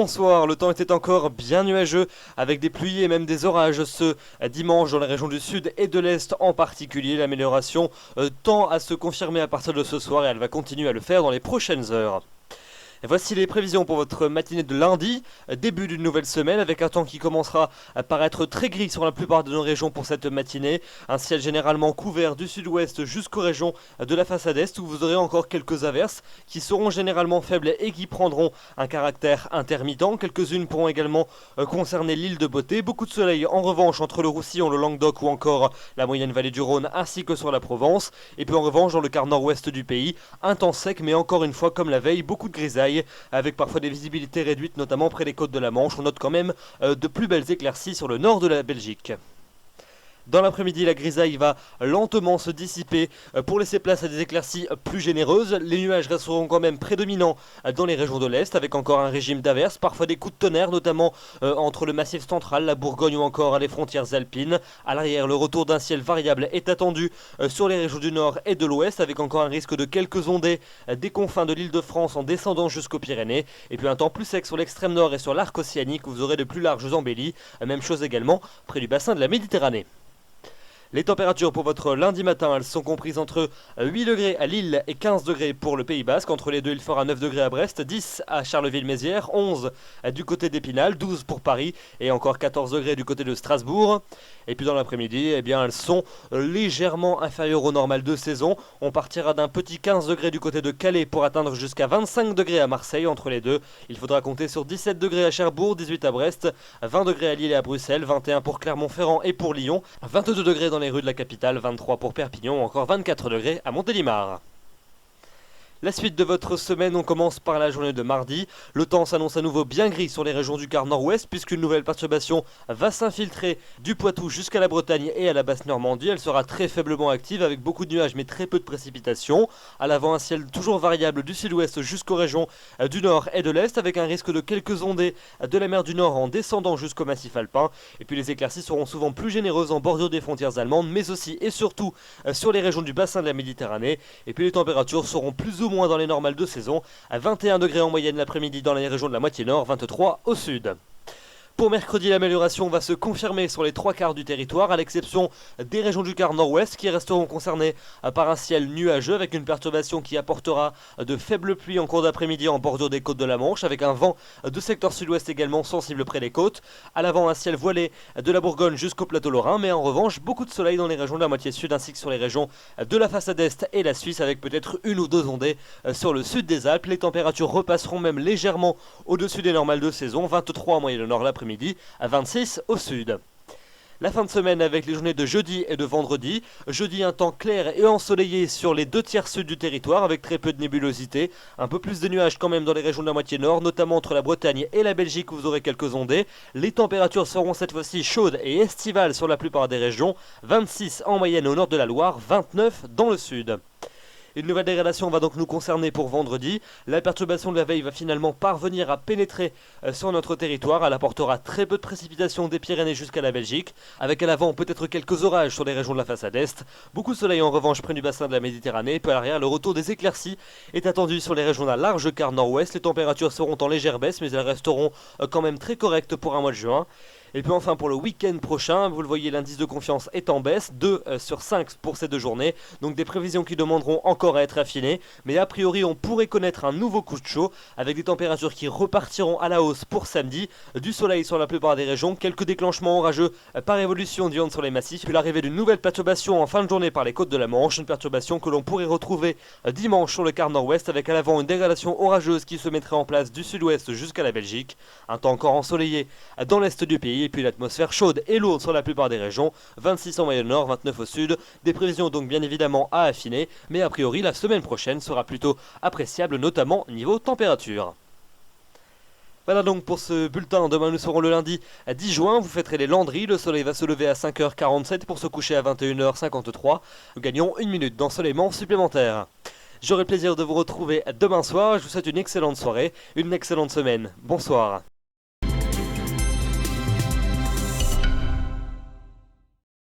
bonsoir. Le temps était encore bien nuageux avec des pluies et même des orages ce dimanche dans les régions du sud et de l'est en particulier. L'amélioration tend à se confirmer à partir de ce soir et elle va continuer à le faire dans les prochaines heures. Et voici les prévisions pour votre matinée de lundi, début d'une nouvelle semaine avec un temps qui commencera à paraître très gris sur la plupart de nos régions pour cette matinée. Un ciel généralement couvert du sud-ouest jusqu'aux régions de la façade est où vous aurez encore quelques averses qui seront généralement faibles et qui prendront un caractère intermittent. Quelques-unes pourront également concerner l'île de Beauté. Beaucoup de soleil en revanche entre le Roussillon, le Languedoc ou encore la moyenne vallée du Rhône ainsi que sur la Provence. Et puis en revanche dans le quart nord-ouest du pays, un temps sec mais encore une fois comme la veille, beaucoup de grisailles avec parfois des visibilités réduites, notamment près des côtes de la Manche. On note quand même de plus belles éclaircies sur le nord de la Belgique. Dans l'après-midi, la grisaille va lentement se dissiper pour laisser place à des éclaircies plus généreuses. Les nuages resteront quand même prédominants dans les régions de l'Est avec encore un régime d'averses, parfois des coups de tonnerre, notamment entre le massif central, la Bourgogne ou encore les frontières alpines. À l'arrière, le retour d'un ciel variable est attendu sur les régions du nord et de l'ouest avec encore un risque de quelques ondées des confins de l'Île-de-France en descendant jusqu'aux Pyrénées. Et puis un temps plus sec sur l'extrême nord et sur l'arc océanique où vous aurez de plus larges embellies. Même chose également près du bassin de la Méditerranée. Les températures pour votre lundi matin, elles sont comprises entre 8 degrés à Lille et 15 degrés pour le Pays Basque. Entre les deux, il fera 9 degrés à Brest, 10 à Charleville-Mézières, 11 du côté d'Épinal, 12 pour Paris et encore 14 degrés du côté de Strasbourg. Et puis dans l'après-midi, eh bien, elles sont légèrement inférieures au normal de saison. On partira d'un petit 15 degrés du côté de Calais pour atteindre jusqu'à 25 degrés à Marseille. Entre les deux, il faudra compter sur 17 degrés à Cherbourg, 18 à Brest, 20 degrés à Lille et à Bruxelles, 21 pour Clermont-Ferrand et pour Lyon, 22 degrés dans les rues de la capitale, 23 pour Perpignan, encore 24 degrés à Montélimar. La suite de votre semaine, on commence par la journée de mardi. Le temps s'annonce à nouveau bien gris sur les régions du quart nord-ouest puisqu'une nouvelle perturbation va s'infiltrer du Poitou jusqu'à la Bretagne et à la Basse-Normandie. Elle sera très faiblement active avec beaucoup de nuages mais très peu de précipitations. À l'avant, un ciel toujours variable du sud-ouest jusqu'aux régions du nord et de l'est avec un risque de quelques ondées de la mer du Nord en descendant jusqu'au massif alpin. Et puis les éclaircies seront souvent plus généreuses en bordure des frontières allemandes mais aussi et surtout sur les régions du bassin de la Méditerranée. Et puis les températures seront plus ou moins dans les normales de saison, à 21 degrés en moyenne l'après-midi dans les régions de la moitié nord, 23 au sud. Pour mercredi, l'amélioration va se confirmer sur les trois quarts du territoire, à l'exception des régions du quart nord-ouest qui resteront concernées par un ciel nuageux avec une perturbation qui apportera de faibles pluies en cours d'après-midi en bordure des côtes de la Manche, avec un vent de secteur sud-ouest également sensible près des côtes. À l'avant, un ciel voilé de la Bourgogne jusqu'au plateau lorrain, mais en revanche, beaucoup de soleil dans les régions de la moitié sud ainsi que sur les régions de la façade est et la Suisse, avec peut-être une ou deux ondées sur le sud des Alpes. Les températures repasseront même légèrement au-dessus des normales de saison, 23 en moyenne au nord l'après-midi, à 26 au sud. La fin de semaine avec les journées de jeudi et de vendredi. Jeudi, un temps clair et ensoleillé sur les deux tiers sud du territoire avec très peu de nébulosité. Un peu plus de nuages quand même dans les régions de la moitié nord, notamment entre la Bretagne et la Belgique où vous aurez quelques ondées. Les températures seront cette fois-ci chaudes et estivales sur la plupart des régions. 26 en moyenne au nord de la Loire, 29 dans le sud. Une nouvelle dégradation va donc nous concerner pour vendredi. La perturbation de la veille va finalement parvenir à pénétrer sur notre territoire. Elle apportera très peu de précipitations des Pyrénées jusqu'à la Belgique, avec à l'avant peut-être quelques orages sur les régions de la façade est. Beaucoup de soleil en revanche près du bassin de la Méditerranée. Puis à l'arrière, le retour des éclaircies est attendu sur les régions d'un large quart nord-ouest. Les températures seront en légère baisse, mais elles resteront quand même très correctes pour un mois de juin. Et puis enfin pour le week-end prochain, vous le voyez, l'indice de confiance est en baisse, 2 sur 5 pour ces deux journées. Donc des prévisions qui demanderont encore à être affinées. Mais a priori on pourrait connaître un nouveau coup de chaud avec des températures qui repartiront à la hausse pour samedi. Du soleil sur la plupart des régions, quelques déclenchements orageux par évolution du vent sur les massifs. Puis l'arrivée d'une nouvelle perturbation en fin de journée par les côtes de la Manche. Une perturbation que l'on pourrait retrouver dimanche sur le quart nord-ouest avec à l'avant une dégradation orageuse qui se mettrait en place du sud-ouest jusqu'à la Belgique. Un temps encore ensoleillé dans l'est du pays. Et puis l'atmosphère chaude et lourde sur la plupart des régions, 26 en moyenne nord, 29 au sud, des prévisions donc bien évidemment à affiner, mais a priori la semaine prochaine sera plutôt appréciable, notamment niveau température. Voilà donc pour ce bulletin. Demain nous serons le lundi à 10 juin, vous fêterez les Landries, le soleil va se lever à 5h47 pour se coucher à 21h53, nous gagnons une minute d'ensoleillement supplémentaire. J'aurai le plaisir de vous retrouver demain soir, je vous souhaite une excellente soirée, une excellente semaine, bonsoir.